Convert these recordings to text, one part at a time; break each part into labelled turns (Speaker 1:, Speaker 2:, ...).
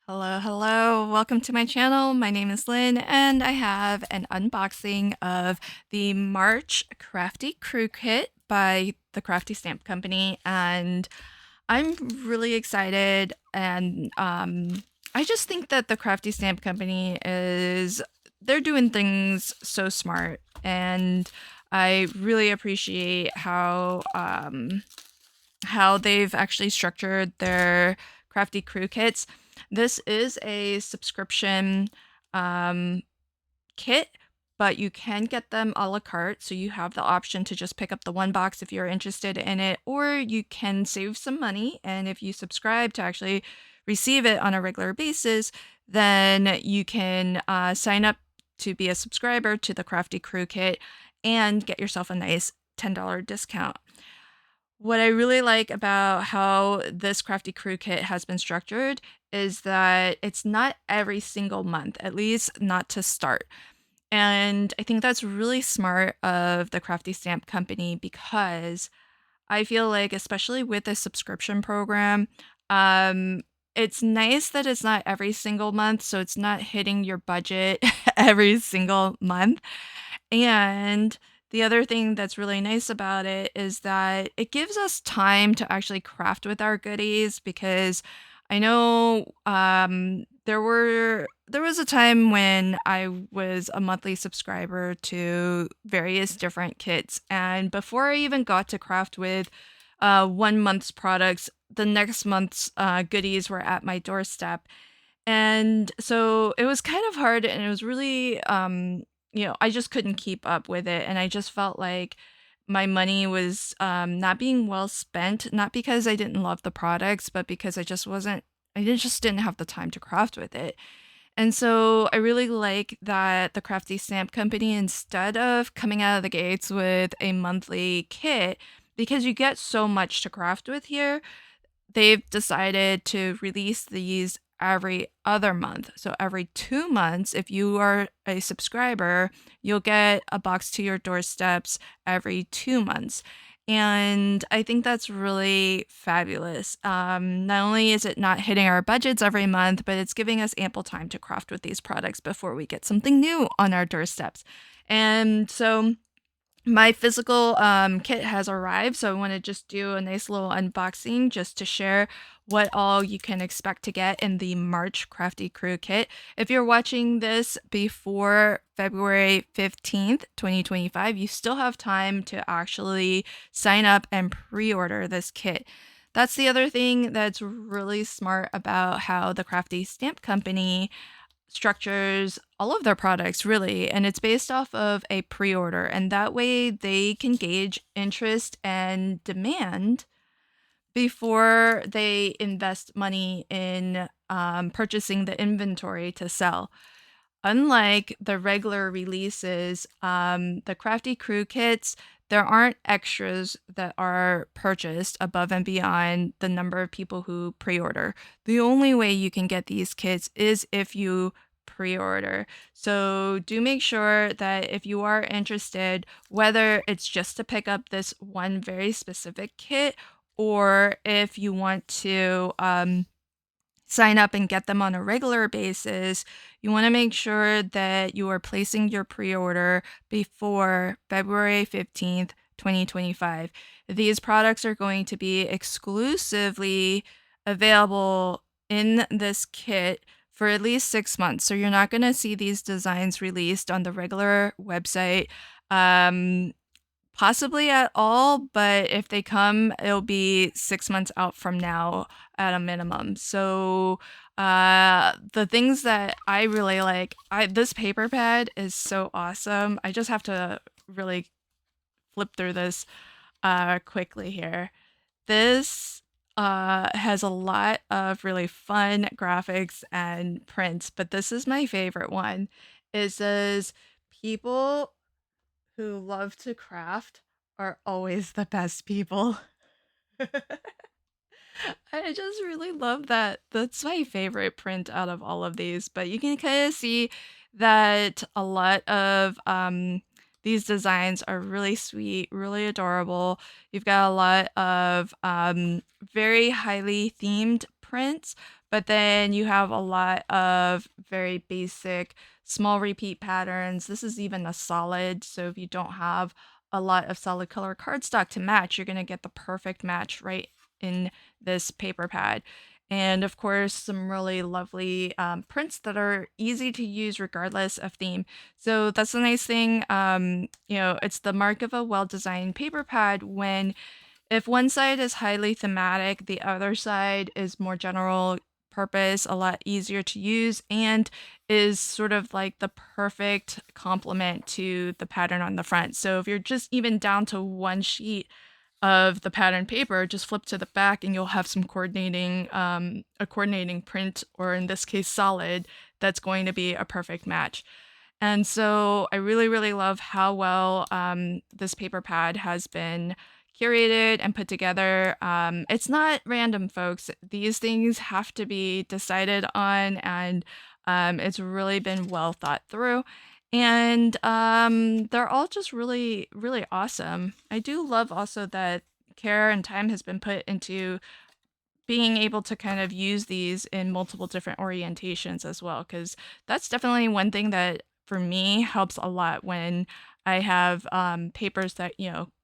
Speaker 1: Hello, hello. Welcome to my channel. My name is Lynn, and I have an unboxing of the March Crafty Crew Kit by the Crafty Stamp Company, and I'm really excited. And I just think that the Crafty Stamp Company they're doing things so smart, and I really appreciate how they've actually structured their Crafty Crew kits. This is a subscription um, kit, but you can get them a la carte. So you have the option to just pick up the one box if you're interested in it, or you can save some money. And if you subscribe to actually receive it on a regular basis, then you can sign up to be a subscriber to the Crafty Crew Kit and get yourself a nice $10 discount. What I really like about how this Crafty Crew Kit has been structured is that it's not every single month, at least not to start. And I think that's really smart of the Crafty Stamp Company because I feel like, especially with a subscription program, um, it's nice that it's not every single month, so it's not hitting your budget every single month. And the other thing that's really nice about it is that it gives us time to actually craft with our goodies because I know there was a time when I was a monthly subscriber to various different kits, and before I even got to craft with 1 month's products, the next month's goodies were at my doorstep. And so it was kind of hard, and it was really I just couldn't keep up with it, and I just felt like my money was not being well spent, not because I didn't love the products, but because just didn't have the time to craft with it. And so I really like that the Crafty Stamp Company, instead of coming out of the gates with a monthly kit, because you get so much to craft with here, they've decided to release these every other month. So every 2 months, if you are a subscriber, you'll get a box to your doorsteps every 2 months. And I think that's really fabulous. Not only is it not hitting our budgets every month, but it's giving us ample time to craft with these products before we get something new on our doorsteps. And so my physical kit has arrived, so I want to just do a nice little unboxing just to share what all you can expect to get in the March Crafty Crew Kit. If you're watching this before February 15th, 2025, you still have time to actually sign up and pre-order this kit. That's the other thing that's really smart about how the Crafty Stamp Company structures all of their products really, and it's based off of a pre-order, and that way they can gauge interest and demand before they invest money in purchasing the inventory to sell. Unlike the regular releases, the Crafty Crew kits, there aren't extras that are purchased above and beyond the number of people who pre-order. The only way you can get these kits is if you pre-order. So do make sure that if you are interested, whether it's just to pick up this one very specific kit, or if you want to sign up and get them on a regular basis, you want to make sure that you are placing your pre-order before February 15th, 2025. These products are going to be exclusively available in this kit for at least 6 months. So you're not going to see these designs released on the regular website. Possibly at all, but if they come, it'll be 6 months out from now at a minimum. So the things that I really like, this paper pad is so awesome. I just have to really flip through this quickly here. This has a lot of really fun graphics and prints, but this is my favorite one. It says, "People who love to craft are always the best people." I just really love that. That's my favorite print out of all of these, but you can kind of see that a lot of these designs are really sweet, really adorable. You've got a lot of very highly themed prints, But then you have a lot of very basic small repeat patterns. This is even a solid, so if you don't have a lot of solid color cardstock to match, you're going to get the perfect match right in this paper pad. And of course, some really lovely prints that are easy to use regardless of theme. So that's the nice thing. It's the mark of a well-designed paper pad when if one side is highly thematic, the other side is more general purpose, a lot easier to use, and is sort of like the perfect complement to the pattern on the front. So if you're just even down to one sheet of the pattern paper, just flip to the back and you'll have some a coordinating print, or in this case, solid, that's going to be a perfect match. And so I really, really love how well this paper pad has been curated and put together. It's not random, folks. These things have to be decided on, and it's really been well thought through. And they're all just really, really awesome. I do love also that care and time has been put into being able to kind of use these in multiple different orientations as well, because that's definitely one thing that for me helps a lot when I have papers that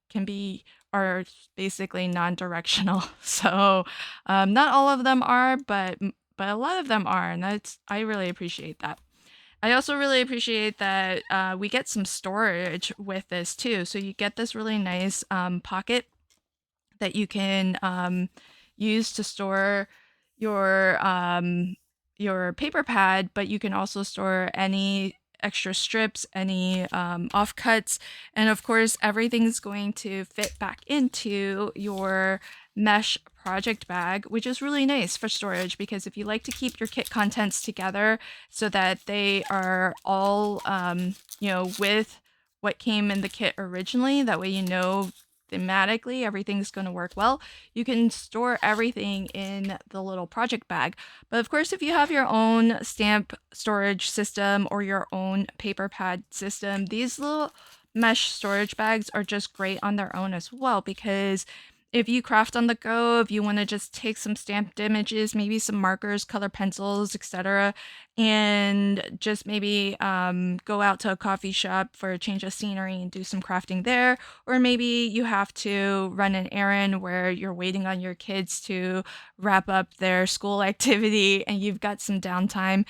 Speaker 1: can be are basically non-directional. So not all of them are, but a lot of them are, and that's I really appreciate that. I also really appreciate that we get some storage with this too. So you get this really nice pocket that you can use to store your your paper pad, but you can also store any extra strips, any offcuts, and of course everything's going to fit back into your mesh project bag, which is really nice for storage because if you like to keep your kit contents together so that they are all with what came in the kit originally, that way thematically everything's going to work well. You can store everything in the little project bag. But of course, if you have your own stamp storage system or your own paper pad system, these little mesh storage bags are just great on their own as well, because if you craft on the go, if you want to just take some stamped images, maybe some markers, color pencils, etc., and just maybe go out to a coffee shop for a change of scenery and do some crafting there, or maybe you have to run an errand where you're waiting on your kids to wrap up their school activity and you've got some downtime,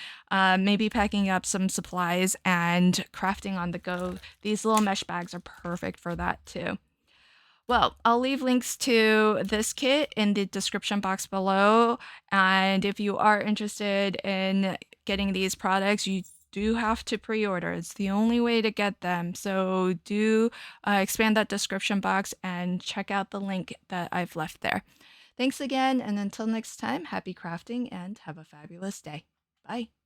Speaker 1: maybe packing up some supplies and crafting on the go. These little mesh bags are perfect for that too. Well, I'll leave links to this kit in the description box below. And if you are interested in getting these products, you do have to pre-order. It's the only way to get them. So do expand that description box and check out the link that I've left there. Thanks again, and until next time, happy crafting and have a fabulous day. Bye.